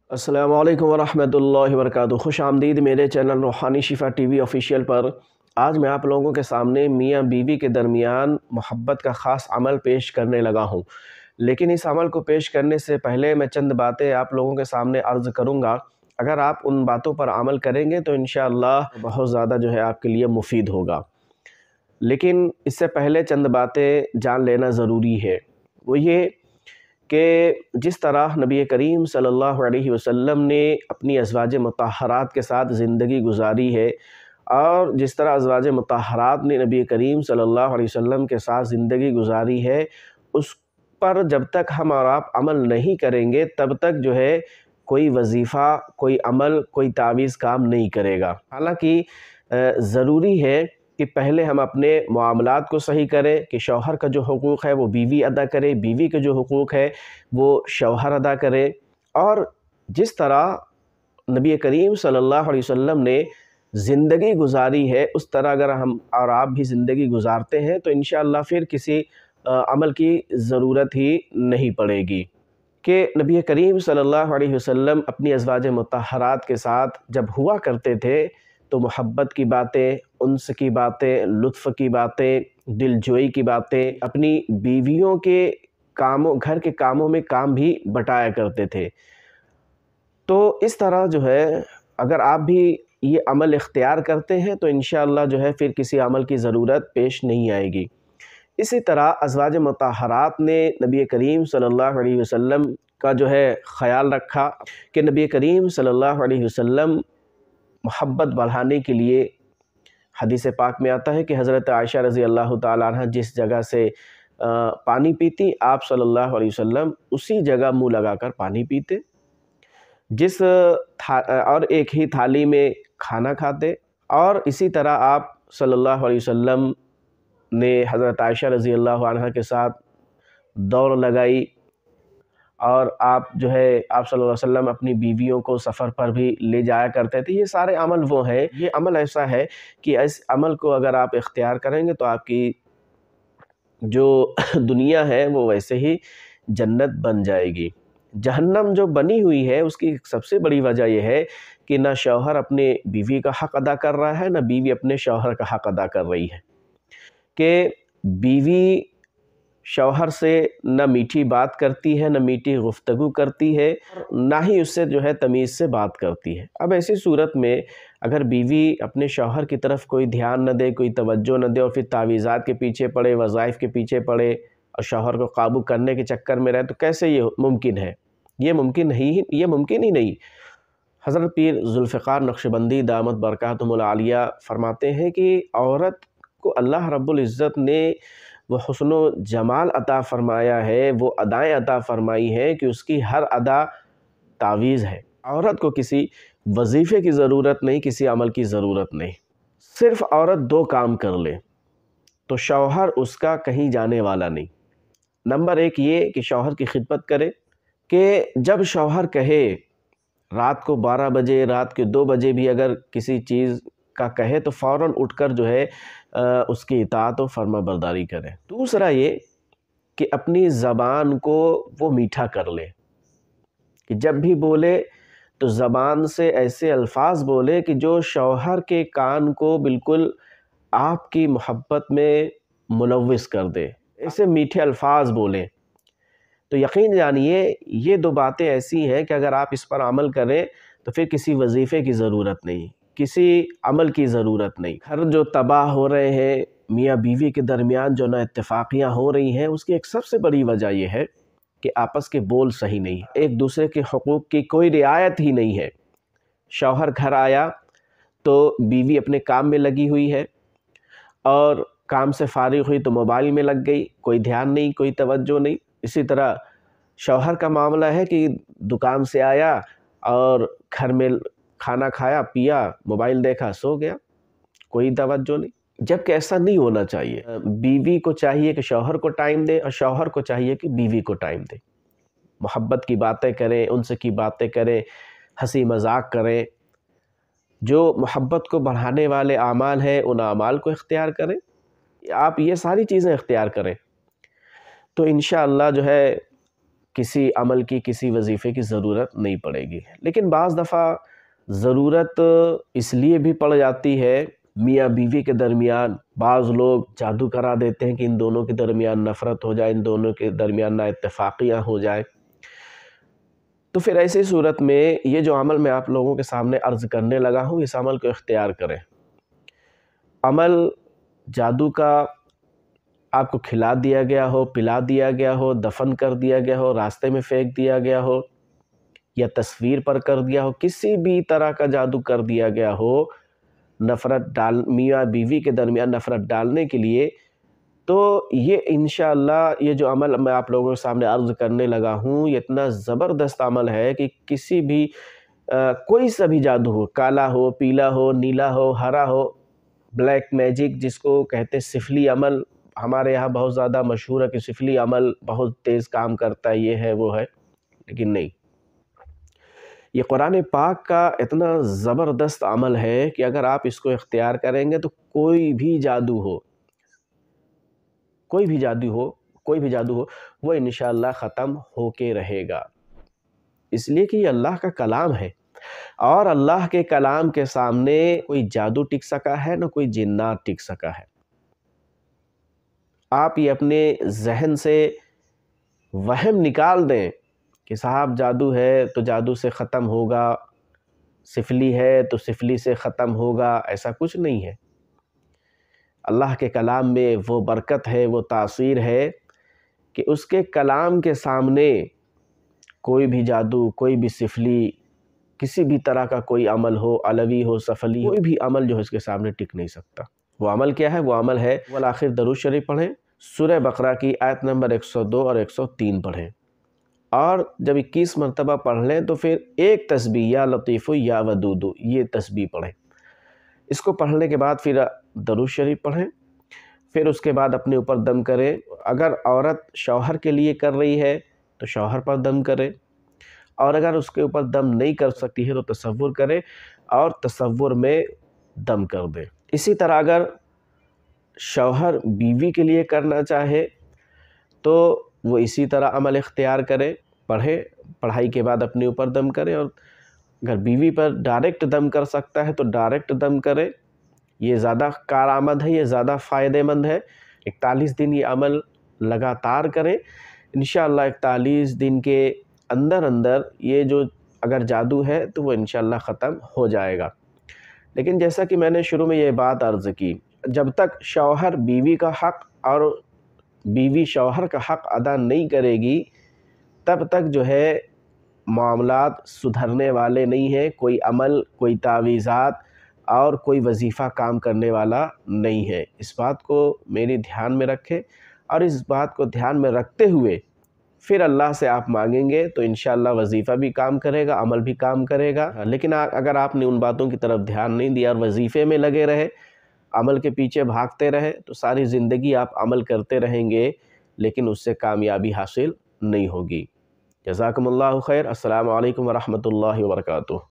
السلام علیکم ورحمۃ اللہ وبرکاتہ۔ خوش آمدید میرے چینل روحانی شفا ٹی وی آفیشیل پر۔ آج میں آپ لوگوں کے سامنے میاں بیوی کے درمیان محبت کا خاص عمل پیش کرنے لگا ہوں، لیکن اس عمل کو پیش کرنے سے پہلے میں چند باتیں آپ لوگوں کے سامنے عرض کروں گا۔ اگر آپ ان باتوں پر عمل کریں گے تو انشاءاللہ بہت زیادہ آپ کے لیے مفید ہوگا، لیکن اس سے پہلے چند باتیں جان لینا ضروری ہے۔ وہ یہ کہ جس طرح نبی کریم صلی اللہ علیہ وسلم نے اپنی ازواج مطہرات کے ساتھ زندگی گزاری ہے، اور جس طرح ازواج مطہرات نے نبی کریم صلی اللہ علیہ وسلم کے ساتھ زندگی گزاری ہے، اس پر جب تک ہم اور آپ عمل نہیں کریں گے تب تک کوئی وظیفہ، کوئی عمل، کوئی تعویذ کام نہیں کرے گا۔ حالانکہ ضروری ہے کہ پہلے ہم اپنے معاملات کو صحیح کریں کہ شوہر کا جو حقوق ہے وہ بیوی ادا کرے، بیوی کے جو حقوق ہے وہ شوہر ادا کرے، اور جس طرح نبی کریم صلی اللہ علیہ وسلم نے زندگی گزاری ہے اس طرح اگر ہم اور آپ بھی زندگی گزارتے ہیں تو انشاءاللہ پھر کسی عمل کی ضرورت ہی نہیں پڑے گی۔ کہ نبی کریم صلی اللہ علیہ وسلم اپنی ازواج مطہرات کے ساتھ جب ہوا کرتے تھے تو محبت کی باتیں، انس کی باتیں، لطف کی باتیں، دل جوئی کی باتیں، اپنی بیویوں کے کاموں، گھر کے کاموں میں کام بھی بٹایا کرتے تھے۔ تو اس طرح اگر آپ بھی یہ عمل اختیار کرتے ہیں تو انشاءاللہ پھر کسی عمل کی ضرورت پیش نہیں آئے گی۔ اسی طرح ازواج مطہرات نے نبی کریم صلی اللہ علیہ وسلم کا خیال رکھا کہ نبی کریم صلی اللہ علیہ وسلم محبت بڑھانے کے لیے، حدیث پاک میں آتا ہے کہ حضرت عائشہ رضی اللہ تعالیٰ عنہ جس جگہ سے پانی پیتی، آپ صلی اللہ علیہ وسلم اسی جگہ منہ لگا کر پانی پیتے، اور ایک ہی تھالی میں کھانا کھاتے، اور اسی طرح آپ صلی اللہ علیہ وسلم نے حضرت عائشہ رضی اللہ عنہ کے ساتھ دوڑ لگائی، اور آپ صلی اللہ علیہ وسلم اپنی بیویوں کو سفر پر بھی لے جایا کرتے تھے۔ یہ سارے عمل وہ ہیں، یہ عمل ایسا ہے کہ اس عمل کو اگر آپ اختیار کریں گے تو آپ کی جو دنیا ہے وہ ویسے ہی جنت بن جائے گی۔ جہنم جو بنی ہوئی ہے اس کی سب سے بڑی وجہ یہ ہے کہ نہ شوہر اپنے بیوی کا حق ادا کر رہا ہے، نہ بیوی اپنے شوہر کا حق ادا کر رہی ہے، کہ بیوی شوہر سے نہ میٹھی بات کرتی ہے، نہ میٹھی گفتگو کرتی ہے، نہ ہی اس سے تمیز سے بات کرتی ہے۔ اب ایسی صورت میں اگر بیوی اپنے شوہر کی طرف کوئی دھیان نہ دے، کوئی توجہ نہ دے، اور پھر تعویذات کے پیچھے پڑے، وظائف کے پیچھے پڑے، اور شوہر کو قابو کرنے کے چکر میں رہے، تو کیسے یہ ممکن ہے؟ یہ ممکن ہی نہیں۔ حضرت پیر ذوالفقار نقشبندی دامت برکاتہم العالیہ فرماتے ہیں کہ عورت کو اللہ رب العزت نے وہ حسن و جمال عطا فرمایا ہے، وہ ادائیں عطا فرمائی ہیں کہ اس کی ہر ادا تعویذ ہے۔ عورت کو کسی وظیفے کی ضرورت نہیں، کسی عمل کی ضرورت نہیں۔ صرف عورت دو کام کر لے تو شوہر اس کا کہیں جانے والا نہیں۔ نمبر ایک یہ کہ شوہر کی خدمت کرے، کہ جب شوہر کہے، رات کو 12 بجے، رات کے 2 بجے بھی اگر کسی چیز کا کہے تو فوراً اٹھ کر اس کی اطاعت و فرما برداری کرے۔ دوسرا یہ کہ اپنی زبان کو وہ میٹھا کر لے، کہ جب بھی بولے تو زبان سے ایسے الفاظ بولے کہ جو شوہر کے کان کو بالکل آپ کی محبت میں ملوث کر دے، ایسے میٹھے الفاظ بولیں۔ تو یقین جانیے یہ دو باتیں ایسی ہیں کہ اگر آپ اس پر عمل کریں تو پھر کسی وظیفے کی ضرورت نہیں، کسی عمل کی ضرورت نہیں۔ گھر جو تباہ ہو رہے ہیں، میاں بیوی کے درمیان جو نا اتفاقیاں ہو رہی ہیں، اس کی ایک سب سے بڑی وجہ یہ ہے کہ آپس کے بول صحیح نہیں، ایک دوسرے کے حقوق کی کوئی رعایت ہی نہیں ہے۔ شوہر گھر آیا تو بیوی اپنے کام میں لگی ہوئی ہے، اور کام سے فارغ ہوئی تو موبائل میں لگ گئی، کوئی دھیان نہیں، کوئی توجہ نہیں۔ اسی طرح شوہر کا معاملہ ہے کہ دکان سے آیا اور گھر میں کھانا کھایا، پیا، موبائل دیکھا، سو گیا، کوئی توجہ نہیں، جبکہ ایسا نہیں ہونا چاہیے۔ بیوی کو چاہیے کہ شوہر کو ٹائم دے، اور شوہر کو چاہیے کہ بیوی کو ٹائم دے، محبت کی باتیں کریں، انس کی باتیں کریں، ہنسی مذاق کریں، جو محبت کو بڑھانے والے اعمال ہیں ان اعمال کو اختیار کریں۔ آپ یہ ساری چیزیں اختیار کریں تو انشاءاللہ کسی عمل کی، کسی وظیفے کی ضرورت نہیں پڑے گی۔ لیکن بعض دفعہ ضرورت اس لیے بھی پڑ جاتی ہے، میاں بیوی کے درمیان بعض لوگ جادو کرا دیتے ہیں کہ ان دونوں کے درمیان نفرت ہو جائے، ان دونوں کے درمیان نا اتفاقیاں ہو جائے۔ تو پھر ایسی صورت میں یہ جو عمل میں آپ لوگوں کے سامنے عرض کرنے لگا ہوں، اس عمل کو اختیار کریں۔ عمل جادو کا آپ کو کھلا دیا گیا ہو، پلا دیا گیا ہو، دفن کر دیا گیا ہو، راستے میں پھینک دیا گیا ہو، یا تصویر پر کر دیا ہو، کسی بھی طرح کا جادو کر دیا گیا ہو میاں بیوی کے درمیان نفرت ڈالنے کے لیے، تو یہ انشاءاللہ یہ جو عمل میں آپ لوگوں کے سامنے عرض کرنے لگا ہوں، یہ اتنا زبردست عمل ہے کہ کسی بھی کوئی سا بھی جادو ہو، کالا ہو، پیلا ہو، نیلا ہو، ہرا ہو، بلیک میجک جس کو کہتے سفلی عمل، ہمارے یہاں بہت زیادہ مشہور ہے کہ سفلی عمل بہت تیز کام کرتا ہے، یہ ہے وہ ہے، لیکن نہیں، یہ قرآن پاک کا اتنا زبردست عمل ہے کہ اگر آپ اس کو اختیار کریں گے تو کوئی بھی جادو ہو، وہ انشاءاللہ ختم ہو کے رہے گا، اس لیے کہ یہ اللہ کا کلام ہے، اور اللہ کے کلام کے سامنے کوئی جادو ٹک سکا ہے، نہ کوئی جنات ٹک سکا ہے۔ آپ یہ اپنے ذہن سے وہم نکال دیں کہ صاحب جادو ہے تو جادو سے ختم ہوگا، سفلی ہے تو سفلی سے ختم ہوگا، ایسا کچھ نہیں ہے۔ اللہ کے کلام میں وہ برکت ہے، وہ تاثیر ہے کہ اس کے کلام کے سامنے کوئی بھی جادو، کوئی بھی سفلی، کسی بھی طرح کا کوئی عمل ہو، علوی ہو، سفلی ہو، کوئی بھی عمل جو ہے اس کے سامنے ٹک نہیں سکتا۔ وہ عمل کیا ہے؟ وہ عمل ہے والآخر درود شریف پڑھیں، سورہ بقرہ کی آیت نمبر 102 اور 103 پڑھیں، اور جب 21 مرتبہ پڑھ لیں تو پھر ایک تسبیح یا لطیف یا ودود یہ تسبیح پڑھیں۔ اس کو پڑھنے کے بعد پھر درود شریف پڑھیں، پھر اس کے بعد اپنے اوپر دم کریں۔ اگر عورت شوہر کے لیے کر رہی ہے تو شوہر پر دم کرے، اور اگر اس کے اوپر دم نہیں کر سکتی ہے تو تصور کرے اور تصور میں دم کر دے۔ اسی طرح اگر شوہر بیوی کے لیے کرنا چاہے تو وہ اسی طرح عمل اختیار کرے، پڑھے، پڑھائی کے بعد اپنے اوپر دم کرے، اور اگر بیوی پر ڈائریکٹ دم کر سکتا ہے تو ڈائریکٹ دم کرے۔ یہ زیادہ کارآمد ہے، یہ زیادہ فائدہ مند ہے۔ 41 دن یہ عمل لگاتار کریں، انشاءاللہ 41 دن کے اندر یہ جو اگر جادو ہے تو وہ انشاءاللہ ختم ہو جائے گا۔ لیکن جیسا کہ میں نے شروع میں یہ بات عرض کی، جب تک شوہر بیوی کا حق اور بیوی شوہر کا حق ادا نہیں کرے گی، تب تک جو ہے معاملات سدھرنے والے نہیں ہیں، کوئی عمل، کوئی تعویذات اور کوئی وظیفہ کام کرنے والا نہیں ہے۔ اس بات کو میری دھیان میں رکھیں، اور اس بات کو دھیان میں رکھتے ہوئے پھر اللہ سے آپ مانگیں گے تو انشاءاللہ وظیفہ بھی کام کرے گا، عمل بھی کام کرے گا۔ لیکن اگر آپ نے ان باتوں کی طرف دھیان نہیں دیا اور وظیفے میں لگے رہے، عمل کے پیچھے بھاگتے رہے، تو ساری زندگی آپ عمل کرتے رہیں گے لیکن اس سے کامیابی حاصل نہیں ہوگی۔ جزاکم اللہ خیر۔ السلام علیکم ورحمۃ اللہ وبرکاتہ۔